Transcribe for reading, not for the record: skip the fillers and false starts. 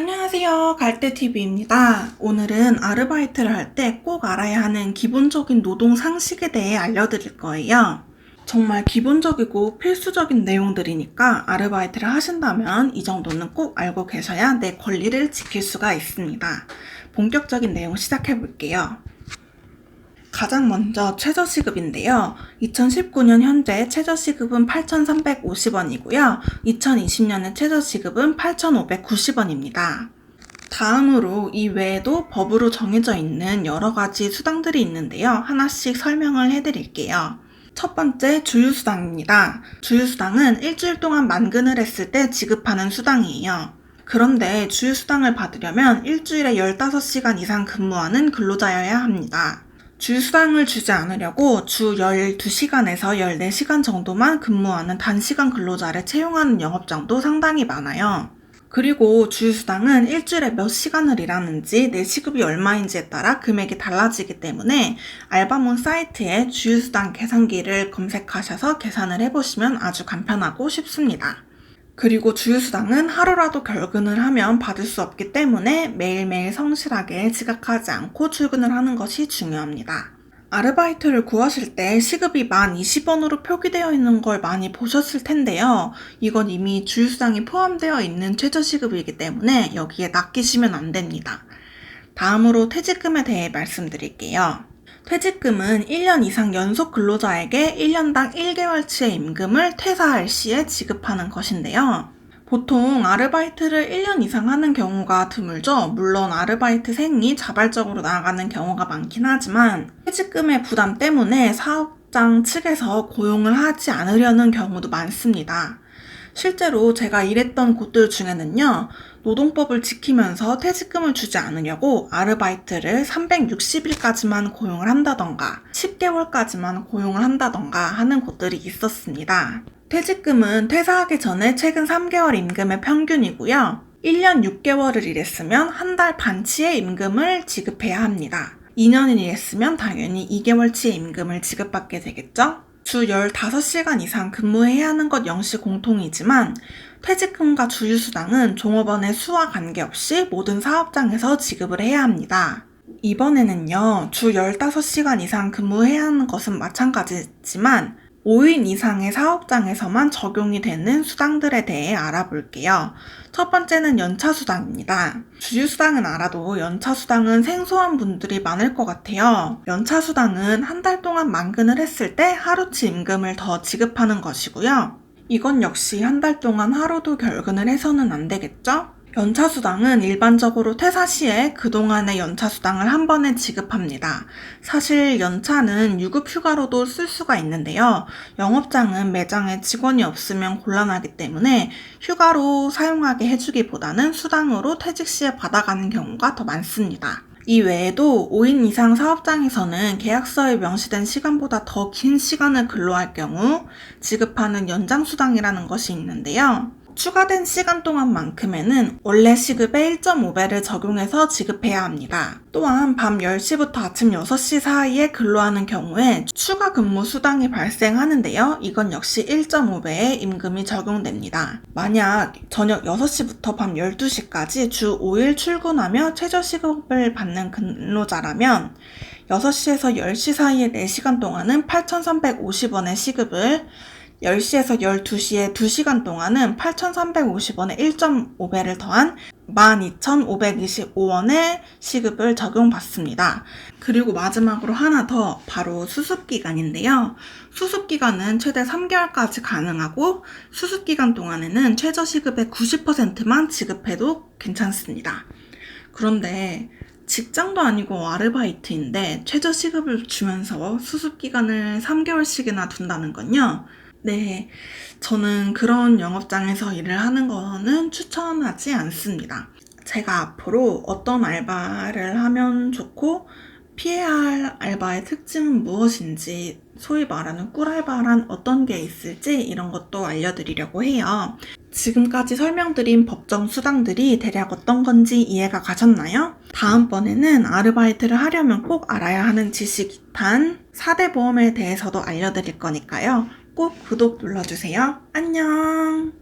안녕하세요. 갈대TV입니다. 오늘은 아르바이트를 할 때 꼭 알아야 하는 기본적인 노동 상식에 대해 알려드릴 거예요. 정말 기본적이고 필수적인 내용들이니까 아르바이트를 하신다면 이 정도는 꼭 알고 계셔야 내 권리를 지킬 수가 있습니다. 본격적인 내용 시작해 볼게요. 가장 먼저 최저시급인데요. 2019년 현재 최저시급은 8,350원이고요. 2020년의 최저시급은 8,590원입니다. 다음으로 이 외에도 법으로 정해져 있는 여러 가지 수당들이 있는데요. 하나씩 설명을 해드릴게요. 첫 번째, 주휴수당입니다. 주휴수당은 일주일 동안 만근을 했을 때 지급하는 수당이에요. 그런데 주휴수당을 받으려면 일주일에 15시간 이상 근무하는 근로자여야 합니다. 주휴수당을 주지 않으려고 주 12시간에서 14시간 정도만 근무하는 단시간 근로자를 채용하는 영업장도 상당히 많아요. 그리고 주휴수당은 일주일에 몇 시간을 일하는지 내 시급이 얼마인지에 따라 금액이 달라지기 때문에 알바몬 사이트에 주휴수당 계산기를 검색하셔서 계산을 해보시면 아주 간편하고 쉽습니다. 그리고 주휴수당은 하루라도 결근을 하면 받을 수 없기 때문에 매일매일 성실하게 지각하지 않고 출근을 하는 것이 중요합니다. 아르바이트를 구하실 때 시급이 1020원으로 표기되어 있는 걸 많이 보셨을 텐데요. 이건 이미 주휴수당이 포함되어 있는 최저시급이기 때문에 여기에 낚이시면 안 됩니다. 다음으로 퇴직금에 대해 말씀드릴게요. 퇴직금은 1년 이상 연속 근로자에게 1년당 1개월치의 임금을 퇴사할 시에 지급하는 것인데요. 보통 아르바이트를 1년 이상 하는 경우가 드물죠. 물론 아르바이트생이 자발적으로 나가는 경우가 많긴 하지만 퇴직금의 부담 때문에 사업장 측에서 고용을 하지 않으려는 경우도 많습니다. 실제로 제가 일했던 곳들 중에는요, 노동법을 지키면서 퇴직금을 주지 않으려고 아르바이트를 360일까지만 고용을 한다던가 10개월까지만 고용을 한다던가 하는 곳들이 있었습니다. 퇴직금은 퇴사하기 전에 최근 3개월 임금의 평균이고요. 1년 6개월을 일했으면 한 달 반치의 임금을 지급해야 합니다. 2년을 일했으면 당연히 2개월치의 임금을 지급받게 되겠죠? 주 15시간 이상 근무해야 하는 것 역시 공통이지만 퇴직금과 주휴수당은 종업원의 수와 관계없이 모든 사업장에서 지급을 해야 합니다. 이번에는요, 주 15시간 이상 근무해야 하는 것은 마찬가지지만 5인 이상의 사업장에서만 적용이 되는 수당들에 대해 알아볼게요. 첫 번째는 연차수당입니다. 주휴수당은 알아도 연차수당은 생소한 분들이 많을 것 같아요. 연차수당은 한 달 동안 만근을 했을 때 하루치 임금을 더 지급하는 것이고요. 이건 역시 한 달 동안 하루도 결근을 해서는 안 되겠죠? 연차수당은 일반적으로 퇴사 시에 그동안의 연차수당을 한 번에 지급합니다. 사실 연차는 유급휴가로도 쓸 수가 있는데요. 영업장은 매장에 직원이 없으면 곤란하기 때문에 휴가로 사용하게 해주기보다는 수당으로 퇴직 시에 받아가는 경우가 더 많습니다. 이 외에도 5인 이상 사업장에서는 계약서에 명시된 시간보다 더 긴 시간을 근로할 경우 지급하는 연장수당이라는 것이 있는데요. 추가된 시간 동안만큼에는 원래 시급의 1.5배를 적용해서 지급해야 합니다. 또한 밤 10시부터 아침 6시 사이에 근로하는 경우에 추가 근무 수당이 발생하는데요. 이건 역시 1.5배의 임금이 적용됩니다. 만약 저녁 6시부터 밤 12시까지 주 5일 출근하며 최저시급을 받는 근로자라면 6시에서 10시 사이의 4시간 동안은 8,350원의 시급을 10시에서 12시에 2시간 동안은 8,350원에 1.5배를 더한 12,525원의 시급을 적용받습니다. 그리고 마지막으로 하나 더, 바로 수습기간인데요. 수습기간은 최대 3개월까지 가능하고 수습기간 동안에는 최저시급의 90%만 지급해도 괜찮습니다. 그런데 직장도 아니고 아르바이트인데 최저시급을 주면서 수습기간을 3개월씩이나 둔다는 건요. 네, 저는 그런 영업장에서 일을 하는 거는 추천하지 않습니다. 제가 앞으로 어떤 알바를 하면 좋고 피해야 할 알바의 특징은 무엇인지, 소위 말하는 꿀알바란 어떤 게 있을지 이런 것도 알려드리려고 해요. 지금까지 설명드린 법정 수당들이 대략 어떤 건지 이해가 가셨나요? 다음번에는 아르바이트를 하려면 꼭 알아야 하는 지식 2탄 4대 보험에 대해서도 알려드릴 거니까요. 꼭 구독 눌러주세요. 안녕!